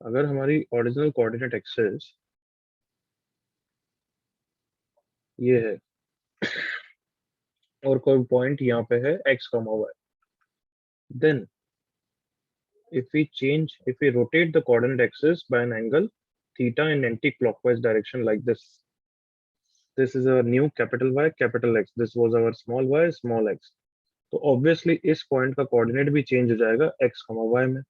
अगर हमारी original coordinate axis ये है और कोई पॉइंट यहाँ पे है x, y, then if we rotate the coordinate axis by an angle theta in anti-clockwise direction like this is our new capital Y, capital X, this was our small y, small x. तो obviously इस point का coordinate भी change हो जाएगा x, y में.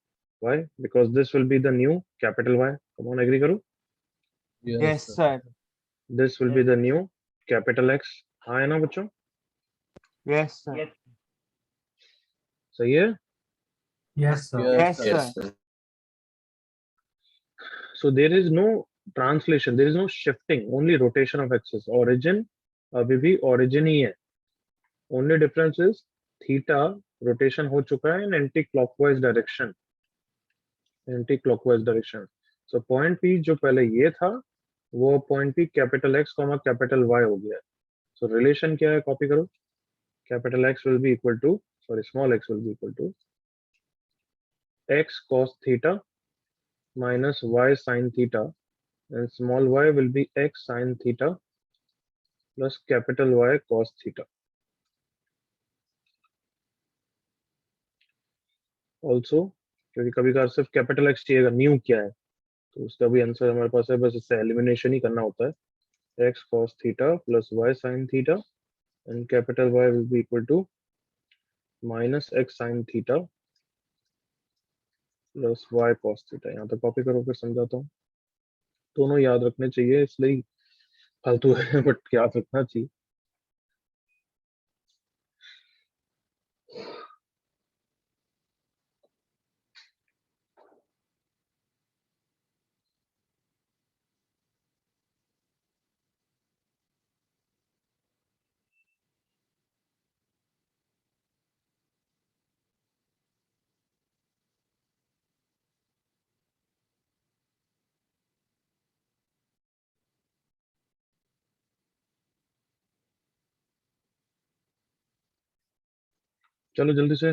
Why? Because this will be the new capital Y. Come on, agree करो. Yes, sir. This will be the new capital X. हाँ है ना बच्चों? Yes, sir. सही है? Yes, sir. Yes, sir. So there is no translation, there is no shifting, only rotation of axis. Origin अभी भी origin ही है. Only difference is theta rotation हो चुका है in anti-clockwise direction. Anti-clockwise direction. So point P जो पहले ये था वो point P capital X, capital Y हो गया. So relation क्या है? Copy करो. Capital X will be equal to, sorry, small x will be equal to x cos theta minus y sin theta, and small y will be x sin theta plus capital Y cos theta. Also क्योंकि कभी कभार सिर्फ capital x चाहिएगा, new क्या है, तो उसका भी आंसर हमारे पास है, बस इससे एलिमिनेशन ही करना होता है. x cos theta plus y sin theta and capital Y will be equal to minus x sin theta plus y cos theta. यहाँ तक कॉपी करो, फिर समझाता हूँ. दोनों याद रखने चाहिए, इसलिए फालतू है बट याद रखना चाहिए. चलो जल्दी से,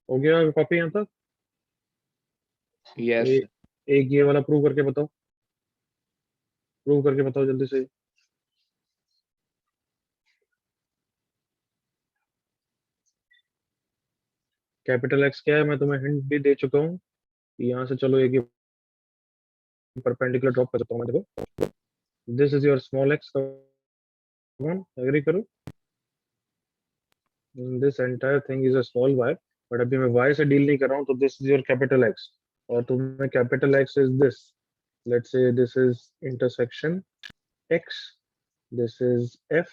हो गया कॉपी यहाँ तक? Yes. एक ये वाला प्रूव करके बताओ, प्रूव करके बताओ जल्दी से. कैपिटल एक्स क्या है, मैं तुम्हें हिंट भी दे चुका हूँ. यहाँ से चलो एक परपेंडिकुलर ड्रॉप कर देता हूँ मैं. देखो, this is your small x. Come on, agree करो. This entire thing is a small y, but अभी मैं y से डील नहीं कर रहा हूँ, तो this is your capital X. और तुम्हें capital X is this, let's say this is intersection x, this is f,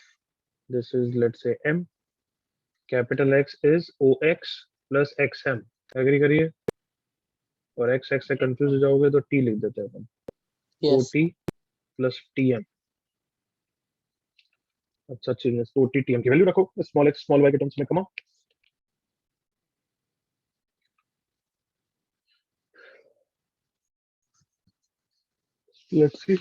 this is let's say m. कैपिटल x is ox plus xm. एग्री करिए. और x x से कंफ्यूज हो जाओगे तो t लिख देते हैं अपन. Yes. ot plus tm. अच्छा चीज है, ot tm की वैल्यू रखो स्मॉल x स्मॉल y के टर्म्स में. कमा, लेट्स सी.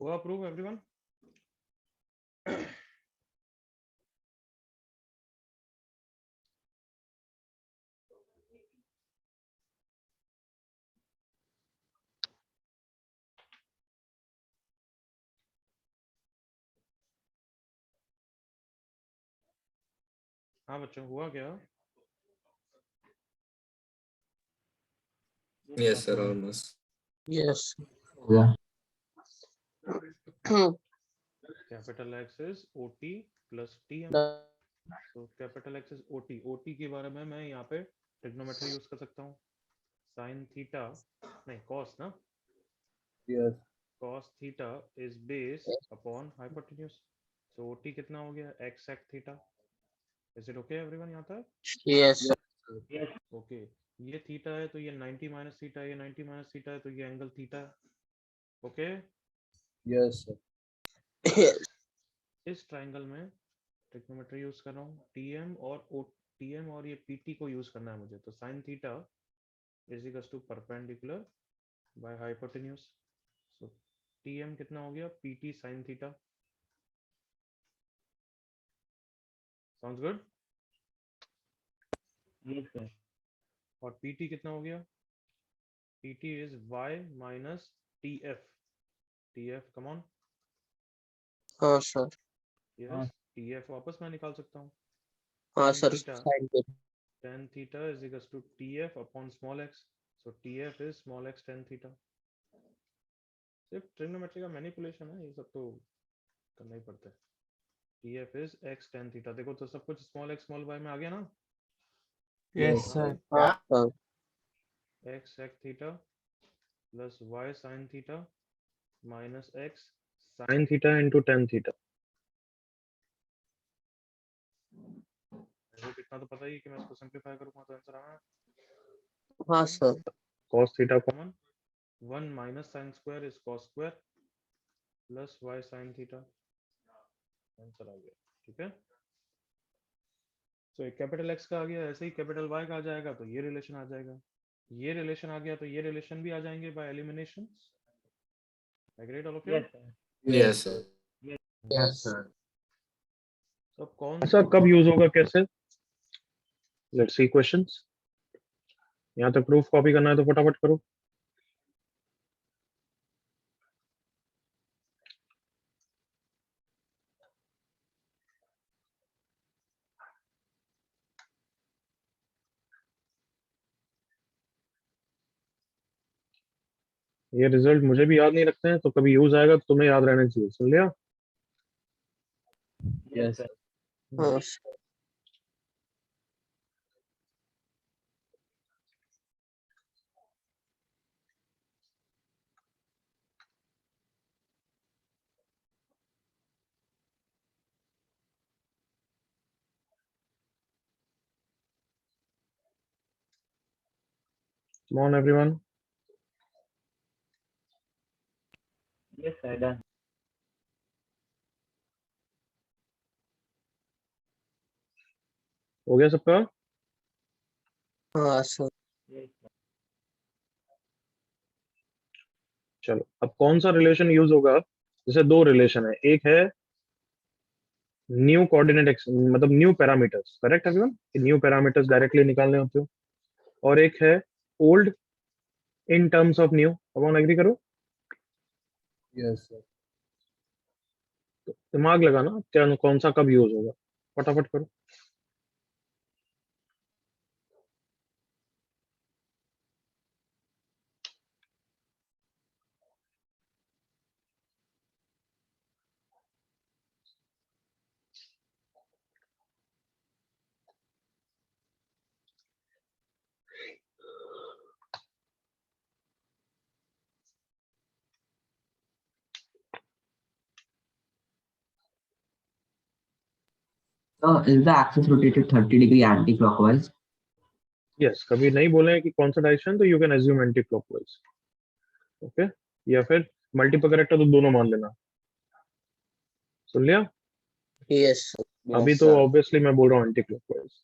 हुआ अप्रूव एवरीवन? हाँ बच्चों, हुआ क्या? Yes, sir, almost. Yes. Yeah. Capital X is OT plus TM। The- तो capital X is OT। OT के बारे में मैं यहाँ पे ट्रिग्नोमेट्री यूज कर सकता हूँ। साइन थीटा, नहीं कॉस ना, Yes. cos theta is base upon hypotenuse. So OT कितना हो गया? x sec theta. Is it okay everyone यहाँ तक? Yes. Okay. ये थीटा है तो ये 90 माइनस थीटा है, ये 90 माइनस थीटा है तो ये एंगल थीटा है। ओके? Yes, sir. Yes. इस ट्रायंगल में ट्रिग्नोमेट्री यूज कर रहा हूँ। TM और ये PT को यूज करना है मुझे। तो sin theta is equals to perpendicular by hypotenuse. So TM कितना हो गया? PT sin theta. Sounds good? Yes, sir. और PT कितना हो गया? PT is y minus TF. TF, come on. हाँ सर। Yes, हाँ. TF वापस मैं निकाल सकता हूँ। हाँ Tan सर। theta. साइन पे। Tan theta is equals to TF upon small x. So TF is small x tan theta. सिर्फ ट्रिग्नोमेट्री का मैनिपुलेशन है, ये सब तो करना ही पड़ता है। TF is x tan theta। देखो तो सब कुछ small x small y में आ गया ना? Yes, हाँ sir. भाई? हाँ sir. X sec theta plus y sin theta minus x sin theta into tan theta। देखो इतना तो पता ही है कि मैं इसको सिंपलीफाई करूंगा तो आंसर आना है। हाँ sir. cos theta common, 1 minus sin square is cos square plus y sin theta। Answer आ गया, ठीक है। तो एक कैपिटल x का आ गया, ऐसे ही कैपिटल Y का आ जाएगा तो ये रिलेशन आ जाएगा। ये रिलेशन आ गया तो ये रिलेशन भी आ जाएंगे by elimination. Agreed all of you? Yes, sir. Yes, sir. तो अब कौन सा कब यूज होगा, कैसे? Let's see questions. यहाँ तक प्रूफ कॉपी करना है तो फटाफट करो। ये रिजल्ट मुझे भी याद नहीं रखते हैं, तो कभी यूज आएगा तो तुम्हें याद रहना चाहिए, सुन लिया? Yes, sir. हाँ sir. Come on everyone। Yes, sir. Done. हो गया सबका? हाँ सर। Yes, sir. चलो अब कौन सा रिलेशन यूज होगा? जैसे दो रिलेशन है, एक है न्यू कोऑर्डिनेट मतलब new parameters, correct everyone? New parameters directly निकालने होते हो। और एक है old in terms of new. अब एग्री करो, Yes, sir. दिमाग लगाना क्या कौन सा कब यूज होगा, फटाफट करो। Is the axis rotated 30 degree anti-clockwise? Yes, कभी नहीं बोले कि कौन सा डायरेक्शन, तो you can assume anti clockwise. Okay, या फिर मल्टीपल करेक्ट है तो दोनों मान लेना। सुन लिया? Yes sir. अभी तो ऑब्वियसली मैं बोल रहा हूँ एंटी क्लॉकवाइज।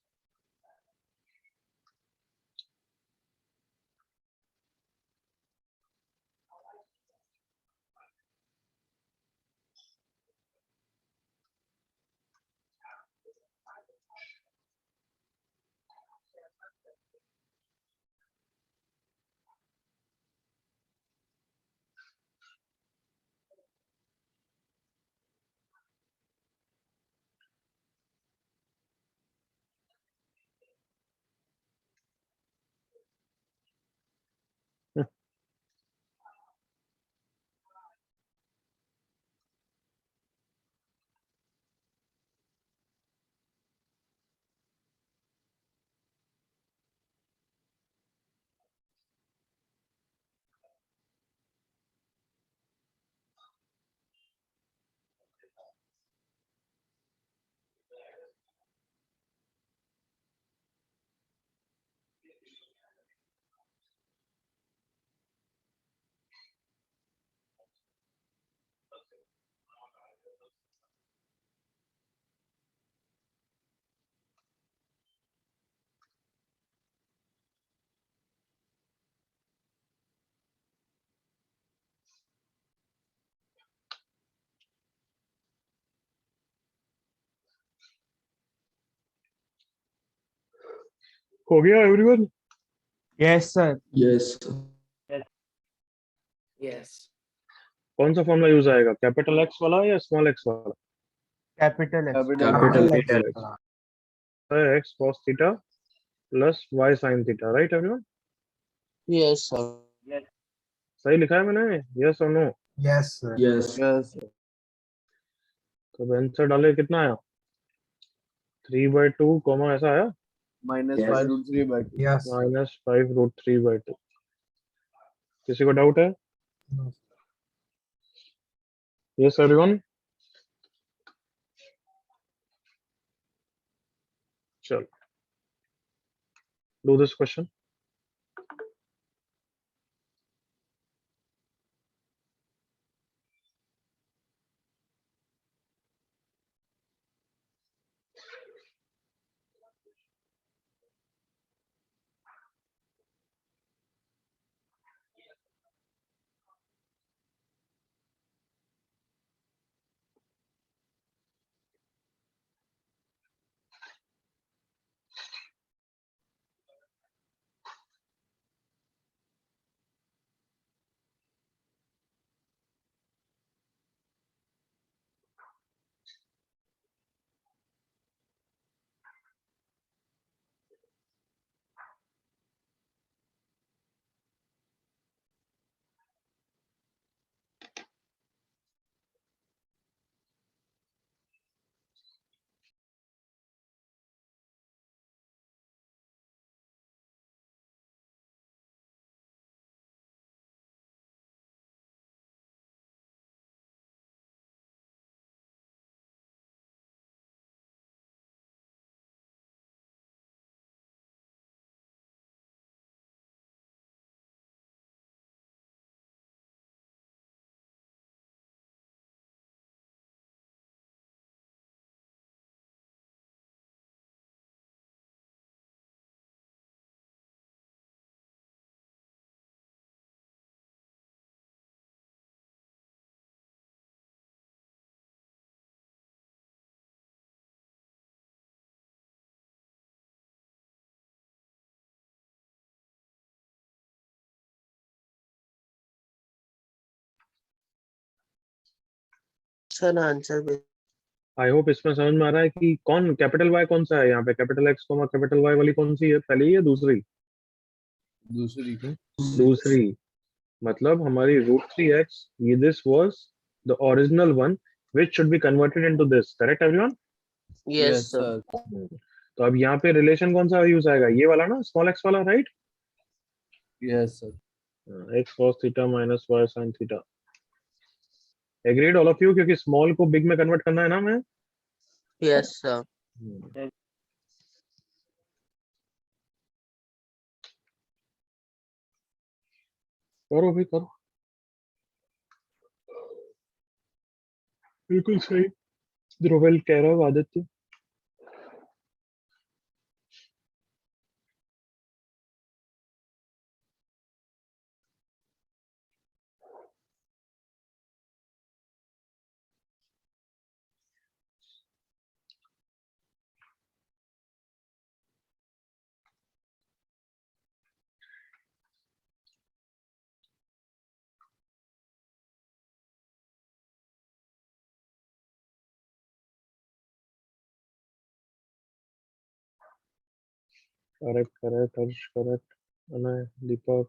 हो गया everyone? Yes, sir. Yes. Yes. कौन सा फॉर्मूला यूज आएगा, कैपिटल एक्स वाला या स्मॉल एक्स वाला? Capital X. Capital X. Capital X X cos theta plus Y sin theta, right everyone? Yes, sir. सही लिखा है मैंने? यस और no? Yes, sir. Yes. Yes. तो आंसर डाले, कितना आया? 3/2 कॉमा ऐसा आया, Minus Yes. 5√3/2. Yes. -5√3/2। किसी को डाउट है? Yes everyone? चलो, do this question. Sir, answer भी. आई होप इसमें समझ में आ रहा है कि कौन कैपिटल वाई कौन सा है यहाँ पे, capital X comma capital Y वाली कौन सी है, पहली या दूसरी? दूसरी. दूसरी। मतलब हमारी √3x, ये this was the original one which should be converted into this, correct everyone? Yes, sir. तो अब यहाँ पे रिलेशन कौन सा यूज आएगा, ये वाला ना, स्मॉल एक्स वाला, right? Yes, sir. x cos theta minus y sin theta. Agreed all of you? क्योंकि स्मॉल को बिग में कन्वर्ट करना है ना मैं। Yes, sir. करो भाई करो, बिल्कुल सही ध्रुवल कह रहा हो आदित्य। करेक्ट करेक्ट हर्ष, करेक्ट अनय, दीपक,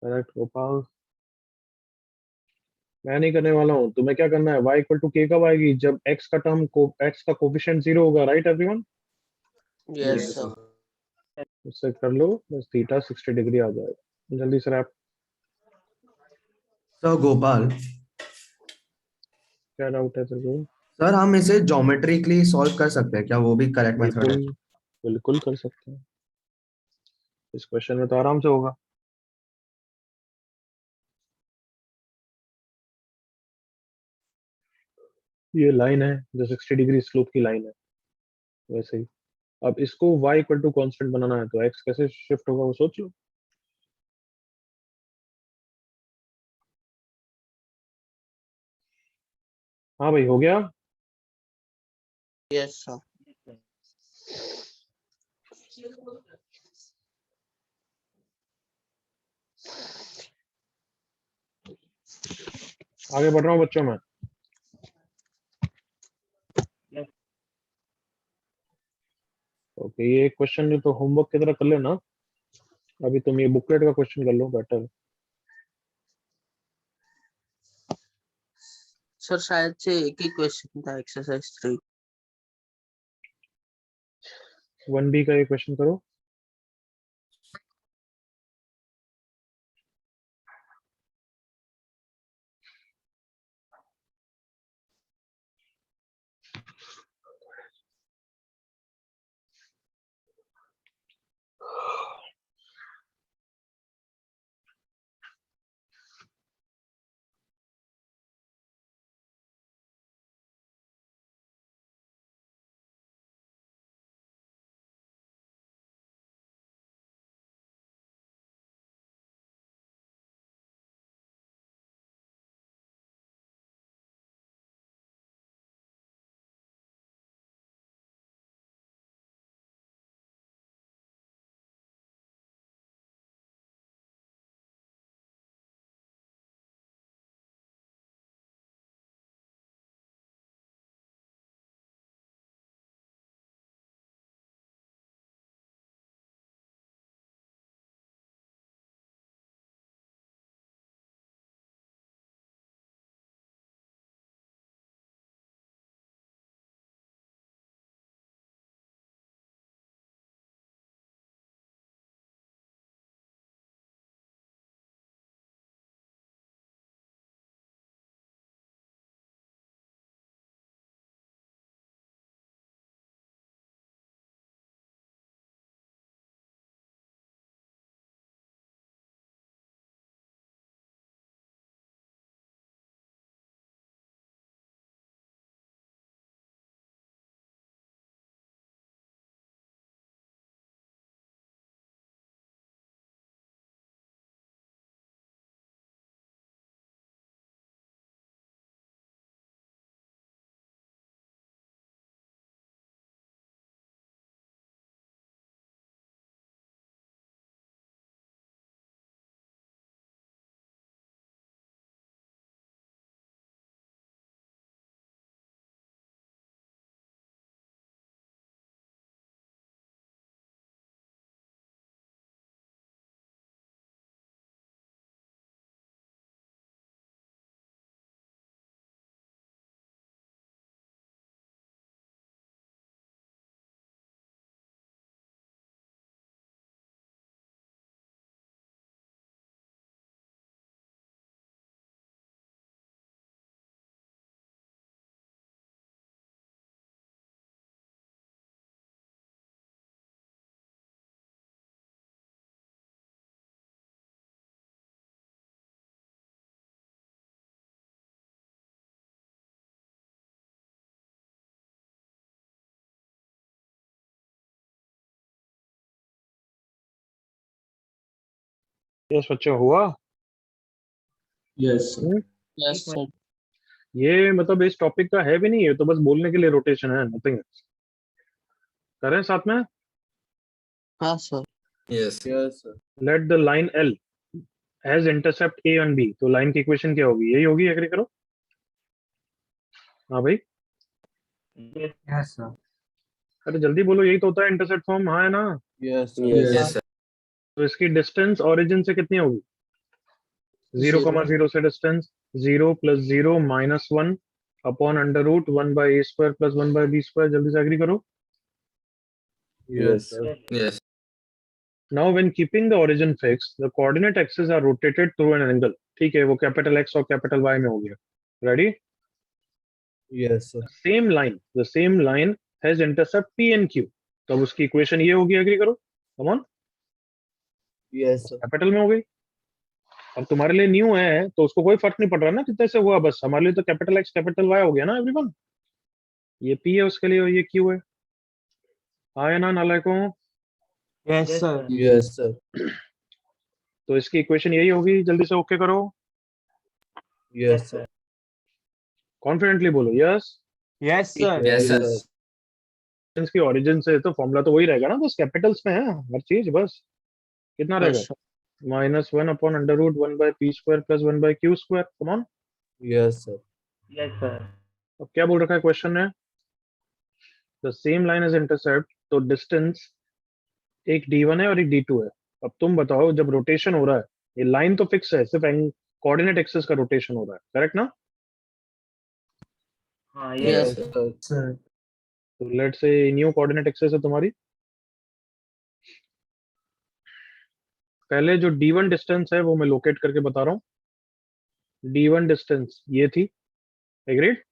करेक्ट गोपाल। मैं नहीं करने वाला हूँ, तुम्हें क्या करना है, y इक्वल टू k कब आएगी, जब x का टर्म को x का कोफिशिएंट 0 होगा, right everyone? Yes, Yes. sir. उससे कर लो, बस थीटा 60 डिग्री आ जाएगा। जल्दी से रैप। सर गोपाल, क्या डाउट है तेरे को? सर हम इसे ज्योमेट्रिकली सॉल्व कर सकते हैं क्या? वो भी करेक्ट मेथड है? बिल्कुल बिल्कुल कर सकते हैं, इस क्वेश्चन में तो आराम से होगा। ये लाइन है जो 60 डिग्री स्लोप की लाइन है, वैसे ही। अब इसको y इक्वल टू कॉन्स्टेंट बनाना है तो x कैसे शिफ्ट होगा वो सोच लो। हाँ भाई, हो गया। Yes, sir. आगे बढ़ रहा हूँ बच्चों में। ओके, ये क्वेश्चन तो होमवर्क की तरह कर लेना। अभी तुम ये बुकलेट का क्वेश्चन कर लो बेटर। सर शायद से एक ही क्वेश्चन था एक्सरसाइज 3। 1B का ये क्वेश्चन करो। यस बच्चों, हुआ। Yes, sir. Yes, sir. ये मतलब इस टॉपिक का है भी नहीं, है तो बस बोलने के लिए रोटेशन है, नथिंग। करें साथ में। हाँ sir. Yes. Yes, sir. Let the line L has intercept A and B, तो लाइन की इक्वेशन क्या होगी? यही होगी, एग्री करो। हाँ भाई, यस सर। अरे जल्दी बोलो, यही तो होता है इंटरसेप्ट फॉर्म। हाँ है ना? Yes, sir. Yes, sir. तो इसकी डिस्टेंस ओरिजिन से कितनी होगी? 0,0 से डिस्टेंस 0 + 0 - 1 अपॉन √1/a² + 1/b²। जल्दी से एग्री करो। Yes, sir. Yes. Now when keeping the origin fixed, the coordinate axes are rotated through an angle. ठीक है, वो कैपिटल X और कैपिटल Y में हो गया। Ready? Yes, sir. the same line has intercept P and Q. तो अब उसकी इक्वेशन ये होगी, एग्री करो। कम ऑन, Yes, sir. कैपिटल में हो गई। अब तुम्हारे लिए न्यू है तो उसको कोई फर्क नहीं पड़ रहा ना कितने से हुआ, बस हमारे लिए तो कैपिटल X कैपिटल Y हो गया ना एवरीवन। ये P है उसके लिए और ये Q है। हाँ या ना नालायकों? Yes sir Yes, sir. तो इसकी इक्वेशन यही होगी, जल्दी से ओके करो, Yes, sir. कॉन्फिडेंटली बोलो yes. Yes sir Yes, sir. इसकी ओरिजिन से तो फॉर्मूला तो वही रहेगा ना, बस कैपिटल्स में है हर चीज। बस कितना रहेगा? Yes -1 upon under root 1/p² plus 1/q²। Come on. Yes, sir. अब क्या बोल रखा है क्वेश्चन ने? The same line is intercept, तो डिस्टेंस एक d1 है और एक d2 है। अब तुम बताओ, जब रोटेशन हो रहा है, ये लाइन तो फिक्स है, सिर्फ कोऑर्डिनेट एक्सिस का रोटेशन हो रहा है, करेक्ट ना? Yes sir. तो let's say new coordinate axis है तुम्हारी। पहले जो d1 डिस्टेंस है वो मैं लोकेट करके बता रहा हूँ। d1 डिस्टेंस ये थी, एग्रीड?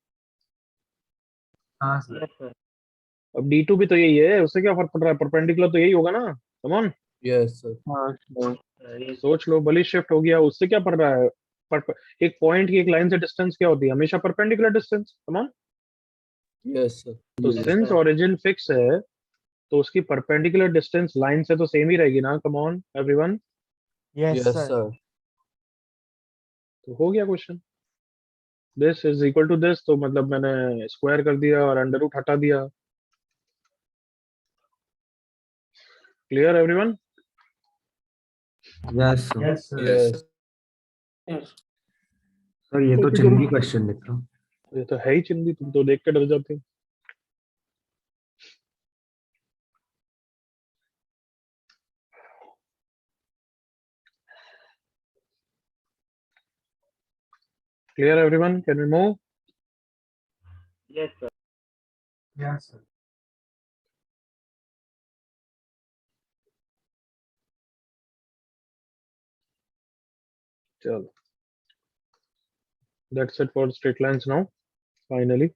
हाँ सर। अब d2 भी तो यही है, उससे क्या फर्क पड़ रहा है? परपेंडिकुलर तो यही होगा ना। Come on, Yes, sir. सोच लो, भले शिफ्ट हो गया, उससे क्या पड़ रहा है? एक पॉइंट की एक लाइन से डिस्टेंस क्या होती है? हमेशा perpendicular distance. Come on. Yes, sir. तो सिंस ओरिजिन फिक्स है, तो उसकी परपेंडिकुलर डिस्टेंस लाइन से तो सेम ही रहेगी ना। Come on everyone, Yes, sir. तो हो गया question. This is equal to this, तो मतलब मैंने स्क्वायर कर दिया और अंडर रूट हटा दिया। Clear everyone? Yes sir. Yes, sir. Sir ये तो Okay, चंगी चलो। क्वेश्चन दिख रहा। ये तो है ही चिंदी, तुम तो देख के डर जाते हो। Clear everyone, can we move? Yes sir. चलो, that's it for straight lines now, finally.